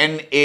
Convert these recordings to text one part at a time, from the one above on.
NA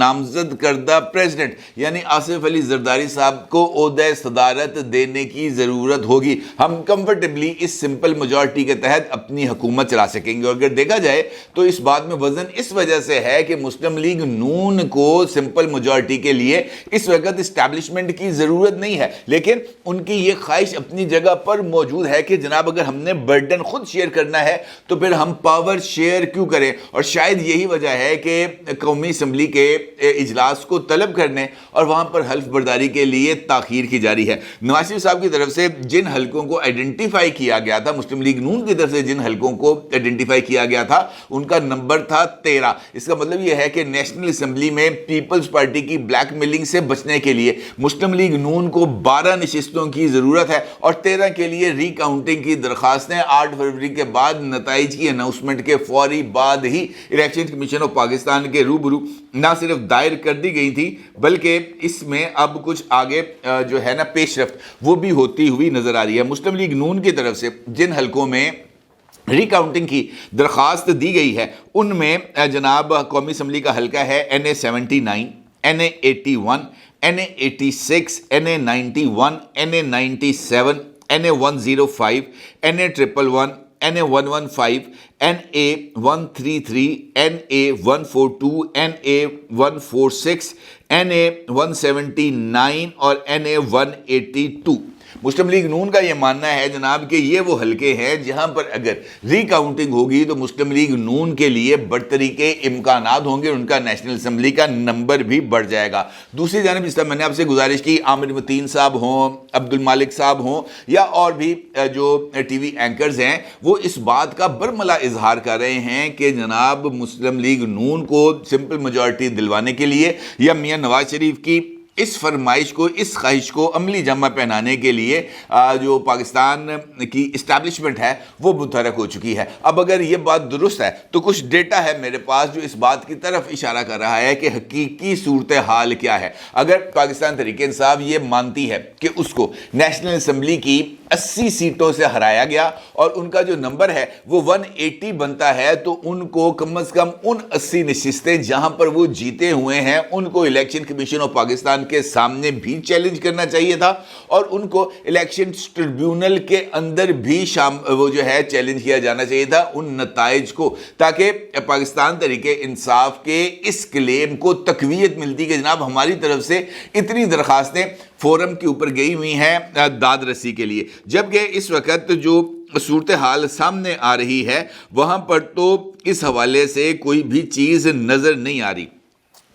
نامزد کردہ president یعنی آصف علی زرداری صاحب کو عہدہ صدارت دینے کی ضرورت ہوگی. ہم کمفرٹیبلی اس سمپل میجورٹی کے تحت اپنی حکومت چلا سکیں گے. اور اگر دیکھا جائے تو اس بات میں وزن اس وجہ سے ہے کہ مسلم لیگ نون کو سمپل میجورٹی کے لیے اس وقت اسٹیبلشمنٹ کی ضرورت نہیں ہے, لیکن ان کی یہ خواہش اپنی جگہ پر موجود ہے کہ جناب اگر ہم نے برڈن خود شیئر کرنا ہے تو پھر ہم پاور شیئر کیوں کریں. اور شاید یہی وجہ ہے کہ قومی اسمبلی کے اجلاس کو طلب کرنے اور وہاں پر حلف برداری کے لیے تاخیر کی جاری ہے. نواز شریف صاحب کی طرف سے جن حلقوں کو آئیڈینٹیفائی کیا گیا تھا, مسلم لیگ نون کی طرف سے جن حلقوں کو آئیڈینٹیفائی کیا گیا تھا, ان کا نمبر تھا 13. اس کا مطلب یہ ہے کہ نیشنل اسمبلی میں پیپلز پارٹی کی بلیک میلنگ سے بچنے کے لیے مسلم لیگ نون کو 12 نشستوں کی ضرورت ہے اور 13 کے لیے ری کاؤنٹنگ کی درخواستیں 8 فروری کے بعد نتائج کی اناؤنسمنٹ کے فوری بعد ہی الیکشن کمیشن آف پاکستان کے روبرو نہ صرف دائر کر دی گئی تھی بلکہ اس میں اب کچھ آگے جو ہے نا پیش رفت وہ بھی ہوتی ہوئی نظر آ رہی ہے. مسلم لیگ نون کی طرف سے جن حلقوں میں ری کاؤنٹنگ کی درخواست دی گئی ہے ان میں جناب قومی اسمبلی کا حلقہ ہے NA79, NA81, NA86, NA91, NA97, NA105, NA111, NA115, NA133, NA142, NA146, NA179 اور NA182. مسلم لیگ نون کا یہ ماننا ہے جناب کہ یہ وہ حلقے ہیں جہاں پر اگر ری کاؤنٹنگ ہوگی تو مسلم لیگ نون کے لیے برتری کے امکانات ہوں گے, ان کا نیشنل اسمبلی کا نمبر بھی بڑھ جائے گا. دوسری جانب اس طرح میں نے آپ سے گزارش کی, عامر متین صاحب ہوں, عبد المالک صاحب ہوں یا اور بھی جو ٹی وی اینکرز ہیں, وہ اس بات کا برملا اظہار کر رہے ہیں کہ جناب مسلم لیگ نون کو سمپل میجورٹی دلوانے کے لیے یا میاں نواز شریف کی اس فرمائش کو, اس خواہش کو عملی جامہ پہنانے کے لیے جو پاکستان کی اسٹیبلشمنٹ ہے وہ متحرک ہو چکی ہے. اب اگر یہ بات درست ہے تو کچھ ڈیٹا ہے میرے پاس جو اس بات کی طرف اشارہ کر رہا ہے کہ حقیقی صورتحال کیا ہے. اگر پاکستان تحریک انصاف یہ مانتی ہے کہ اس کو نیشنل اسمبلی کی 80 سیٹوں سے ہرایا گیا اور ان کا جو نمبر ہے وہ 180 بنتا ہے, تو ان کو کم از کم ان 80 نشستیں جہاں پر وہ جیتے ہوئے ہیں ان کو الیکشن کمیشن آف پاکستان کے سامنے بھی چیلنج کرنا چاہیے تھا اور ان کو الیکشن ٹریبیونل کے اندر بھی وہ جو ہے چیلنج کیا جانا چاہیے تھا ان نتائج کو, تاکہ پاکستان تحریک انصاف کے اس کلیم کو تقویت ملتی کہ جناب ہماری طرف سے اتنی درخواستیں فورم کے اوپر گئی ہوئی ہیں داد رسی کے لیے. جبکہ اس وقت جو صورتحال سامنے آ رہی ہے وہاں پر تو اس حوالے سے کوئی بھی چیز نظر نہیں آ رہی.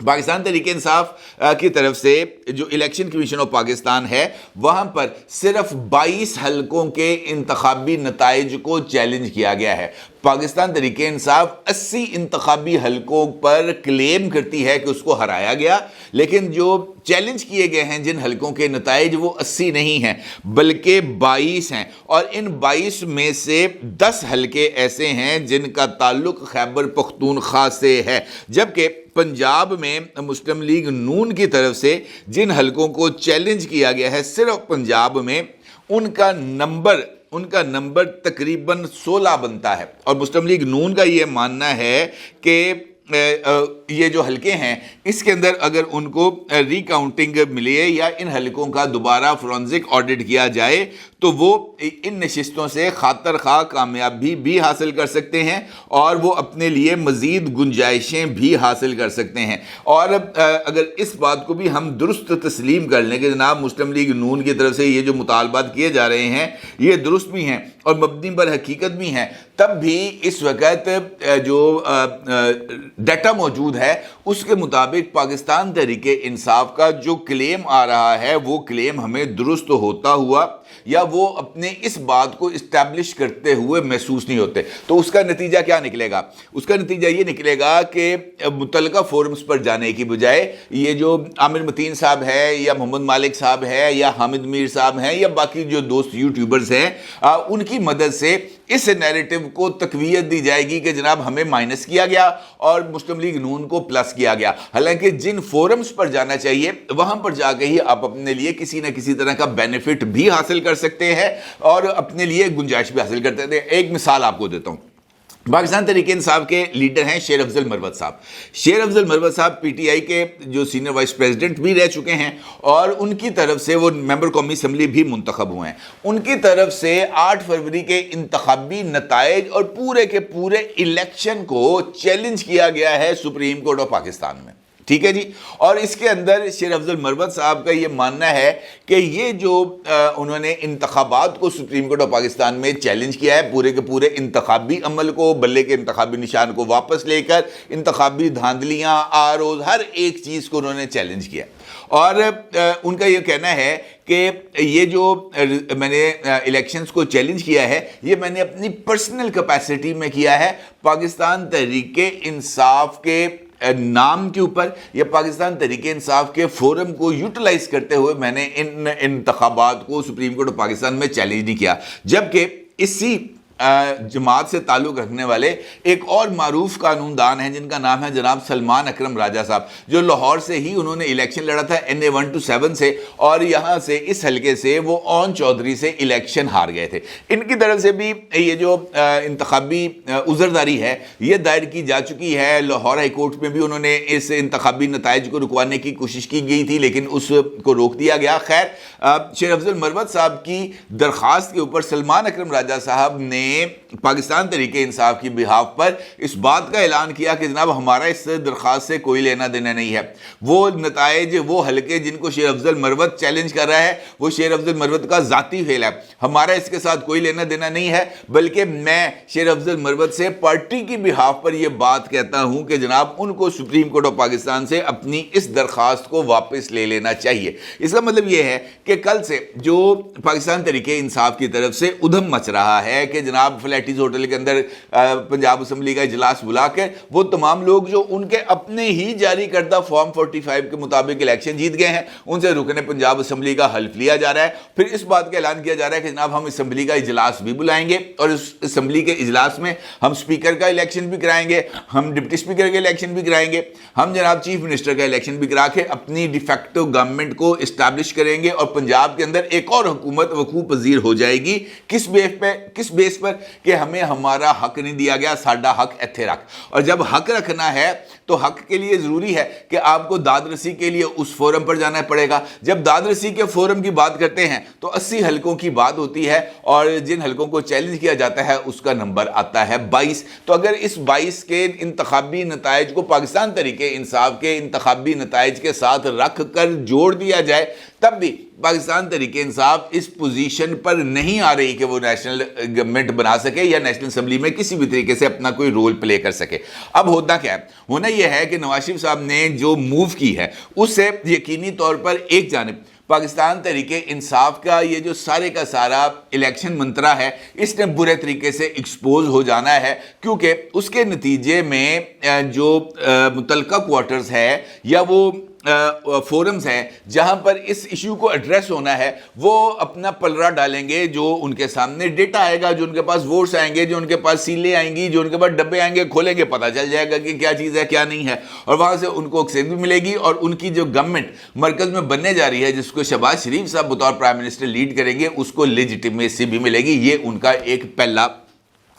پاکستان تحریک انصاف کی طرف سے جو الیکشن کمیشن آف پاکستان ہے وہاں پر صرف 22 حلقوں کے انتخابی نتائج کو چیلنج کیا گیا ہے. پاکستان تحریک انصاف 80 انتخابی حلقوں پر کلیم کرتی ہے کہ اس کو ہرایا گیا, لیکن جو چیلنج کیے گئے ہیں جن حلقوں کے نتائج وہ 80 نہیں ہیں بلکہ 22 ہیں, اور ان 22 میں سے 10 حلقے ایسے ہیں جن کا تعلق خیبر پختونخوا سے ہے. جبکہ پنجاب میں مسلم لیگ نون کی طرف سے جن حلقوں کو چیلنج کیا گیا ہے صرف پنجاب میں ان کا نمبر تقریباً 16 بنتا ہے, اور مسلم لیگ نون کا یہ ماننا ہے کہ یہ جو حلقے ہیں اس کے اندر اگر ان کو ری کاؤنٹنگ ملے یا ان حلقوں کا دوبارہ فورنزک آڈٹ کیا جائے تو وہ ان نشستوں سے خاطر خواہ کامیابی بھی حاصل کر سکتے ہیں اور وہ اپنے لیے مزید گنجائشیں بھی حاصل کر سکتے ہیں. اور اگر اس بات کو بھی ہم درست تسلیم کر لیں کہ جناب مسلم لیگ نون کی طرف سے یہ جو مطالبات کیے جا رہے ہیں یہ درست بھی ہیں اور مبنی بر حقیقت بھی ہیں, تب بھی اس وقت جو ڈیٹا موجود ہے اس کے مطابق پاکستان تحریک انصاف کا جو کلیم آ رہا ہے وہ کلیم ہمیں درست ہوتا ہوا یا وہ اپنے اس بات کو اسٹیبلش کرتے ہوئے محسوس نہیں ہوتے. تو اس کا نتیجہ کیا نکلے گا؟ اس کا نتیجہ یہ نکلے گا کہ متعلقہ فورمز پر جانے کی بجائے یہ جو عامر متین صاحب ہے یا محمد مالک صاحب ہے یا حامد میر صاحب ہیں یا باقی جو دوست یوٹیوبرز ہیں ان کی مدد سے اس نیریٹو کو تقویت دی جائے گی کہ جناب ہمیں مائنس کیا گیا اور مسلم لیگ نون کو پلس کیا گیا. حالانکہ جن فورمز پر جانا چاہیے وہاں پر جا کے ہی آپ اپنے لیے کسی نہ کسی طرح کا بینیفٹ بھی حاصل کر سکتے ہیں اور اپنے لیے گنجائش بھی حاصل کرتے ہیں. ایک مثال آپ کو دیتا ہوں. پاکستان تحریک انصاف کے لیڈر ہیں شیر افضل مروت صاحب. شیر افضل مروت صاحب پی ٹی آئی کے جو سینئر وائس پریزیڈنٹ بھی رہ چکے ہیں اور ان کی طرف سے وہ ممبر قومی اسمبلی بھی منتخب ہوئے ہیں. ان کی طرف سے 8 فروری کے انتخابی نتائج اور پورے کے پورے الیکشن کو چیلنج کیا گیا ہے سپریم کورٹ آف پاکستان میں. ٹھیک ہے جی. اور اس کے اندر شیر افضل مروت صاحب کا یہ ماننا ہے کہ یہ جو انہوں نے انتخابات کو سپریم کورٹ آف پاکستان میں چیلنج کیا ہے، پورے کے پورے انتخابی عمل کو، بلے کے انتخابی نشان کو واپس لے کر انتخابی دھاندلیاں، آروز، ہر ایک چیز کو انہوں نے چیلنج کیا. اور ان کا یہ کہنا ہے کہ یہ جو میں نے الیکشنز کو چیلنج کیا ہے یہ میں نے اپنی پرسنل کیپیسٹی میں کیا ہے، پاکستان تحریک انصاف کے نام کے اوپر یا پاکستان تحریک انصاف کے فورم کو یوٹیلائز کرتے ہوئے میں نے ان انتخابات کو سپریم کورٹ آف پاکستان میں چیلنج نہیں کیا. جبکہ اسی جماعت سے تعلق رکھنے والے ایک اور معروف قانون دان ہیں جن کا نام ہے جناب سلمان اکرم راجہ صاحب، جو لاہور سے ہی انہوں نے الیکشن لڑا تھا NA 127 سے، اور یہاں سے اس حلقے سے وہ اون چودھری سے الیکشن ہار گئے تھے. ان کی طرف سے بھی یہ جو انتخابی عذرداری ہے یہ دائر کی جا چکی ہے. لاہور ہائی کورٹ میں بھی انہوں نے اس انتخابی نتائج کو رکوانے کی کوشش کی گئی تھی لیکن اس کو روک دیا گیا. خیر، شیر افضل مروت صاحب کی درخواست کے اوپر سلمان اکرم راجہ صاحب نے پاکستان تحریک انصاف کی بہاف پر اس بات کا اعلان کیا کہ جناب ہمارا اس درخواست سے کوئی لینا دینا نہیں ہے. وہ نتائج، وہ حلقے جن کو شیر افضل مروت چیلنج کر رہا ہے وہ شیر افضل مروت کا ذاتی فعل ہے، ہمارا اس کے ساتھ کوئی لینا دینا نہیں ہے. بلکہ میں شیر افضل مروت سے پارٹی کی بہاف پر یہ بات کہتا ہوں کہ جناب ان کو سپریم کورٹ آف پاکستان سے اپنی اس درخواست کو واپس لے لینا چاہیے. اس کا مطلب یہ ہے کہ کل سے جو پاکستان تحریک انصاف کی طرف سے ادھم مچ رہا ہے کہ جناب فلیٹیز ہوٹل کے اندر پنجاب اسمبلی کا اجلاس بلا کے وہ تمام لوگ جو ان کے اپنے ہی جاری کردہ فارم 45 کے مطابق الیکشن جیت گئے ہیں ان سے رکن پنجاب اسمبلی کا حلف لیا جا رہا ہے. پھر اس بات کا اعلان کیا جا رہا ہے کہ جناب ہم اسمبلی کا اجلاس بھی بلائیں گے اور اس اسمبلی کے اجلاس میں ہم سپیکر کا الیکشن بھی کرائیں گے، ہم ڈپٹی سپیکر کا الیکشن بھی کرائیں گے، ہم جناب چیف منسٹر کا الیکشن بھی کرا کے اپنی ڈیفیکٹو گورنمنٹ کو اسٹیبلش کریں گے اور پنجاب کے اندر ایک اور حکومت وقوع پذیر ہو جائے گی. کس بیس پر کہ ہمیں ہمارا حق نہیں دیا گیا، ساڈا حق ایتھے رکھ. اور جب حق رکھنا ہے تو حق کے لیے ضروری ہے کہ آپ کو داد رسی کے لیے اس فورم پر جانا پڑے گا. جب داد رسی کے فورم کی بات کرتے ہیں تو 80 حلقوں کی بات ہوتی ہے اور جن حلقوں کو چیلنج کیا جاتا ہے اس کا نمبر آتا ہے 22. تو اگر اس 22 کے انتخابی نتائج کو پاکستان تحریک انصاف کے انتخابی نتائج کے ساتھ رکھ کر جوڑ دیا جائے تب بھی پاکستان تحریک انصاف اس پوزیشن پر نہیں آ رہی کہ وہ نیشنل گورنمنٹ بنا سکے یا نیشنل اسمبلی میں کسی بھی طریقے سے اپنا کوئی رول پلے کر سکے. اب ہوتا کیا ہے؟ ہونا یہ ہے کہ نواز شریف صاحب نے جو موو کی ہے اس سے یقینی طور پر ایک جانب پاکستان تحریک انصاف کا یہ جو سارے کا سارا الیکشن منترا ہے اس نے برے طریقے سے ایکسپوز ہو جانا ہے، کیونکہ اس کے نتیجے میں جو متعلقہ کوارٹرز ہے یا وہ فورمز ہیں جہاں پر اس ایشو کو ایڈریس ہونا ہے وہ اپنا پلڑا ڈالیں گے. جو ان کے سامنے ڈیٹا آئے گا، جو ان کے پاس ووٹس آئیں گے، جو ان کے پاس سیلیں آئیں گی، جو ان کے پاس ڈبے آئیں گے، کھولیں گے پتہ چل جائے گا کہ کیا چیز ہے کیا نہیں ہے اور وہاں سے ان کو اکسیس بھی ملے گی. اور ان کی جو گورنمنٹ مرکز میں بننے جا رہی ہے جس کو شہباز شریف صاحب بطور پرائم منسٹر لیڈ کریں گے اس کو لیجیٹیمیسی بھی ملے گی. یہ ان کا ایک پہلا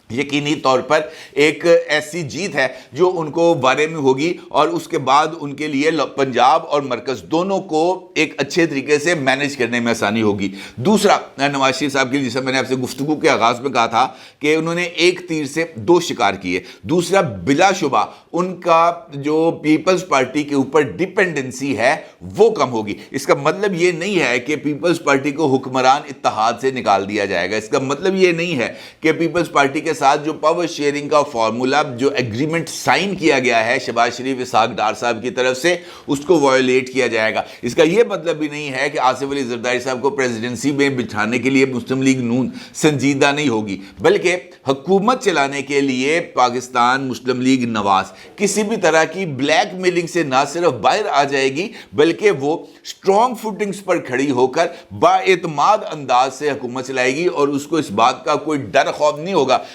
یقینی طور پر ایک ایسی جیت ہے جو ان کو بارے میں ہوگی اور اس کے بعد ان کے لیے پنجاب اور مرکز دونوں کو ایک اچھے طریقے سے مینیج کرنے میں آسانی ہوگی. دوسرا، نواز شریف صاحب کے لیے جیسا میں نے آپ سے گفتگو کے آغاز میں کہا تھا کہ انہوں نے ایک تیر سے 2 شکار کیے. دوسرا، بلا شبہ ان کا جو پیپلز پارٹی کے اوپر ڈیپینڈنسی ہے وہ کم ہوگی. اس کا مطلب یہ نہیں ہے کہ پیپلز پارٹی کو حکمران اتحاد سے نکال دیا جائے گا. اس کا مطلب یہ نہیں ہے کہ پیپلز پارٹی کے ساتھ جو پاور شیئرنگ کا فارمولا جو ایگریمنٹ سائن کیا گیا ہے شہباز شریف اسحاق ڈار صاحب کی طرف سے اس کو وائلیٹ کیا جائے گا. اس کا یہ مطلب بھی نہیں ہے کہ آصف علی زرداری صاحب کو پریزیڈنسی میں بٹھانے کے لیے مسلم لیگ نون سنجیدہ نہیں ہوگی، بلکہ حکومت چلانے کے لیے پاکستان مسلم لیگ نواز کسی بھی طرح کی بلیک میلنگ سے نہ صرف باہر آ جائے گی بلکہ وہ اسٹرانگ فوٹنگز پر کھڑی ہو کر با اعتماد انداز سے حکومت چلائے گی. اور اس کو اس بات کا کوئی ڈر خوف نہیں ہوگا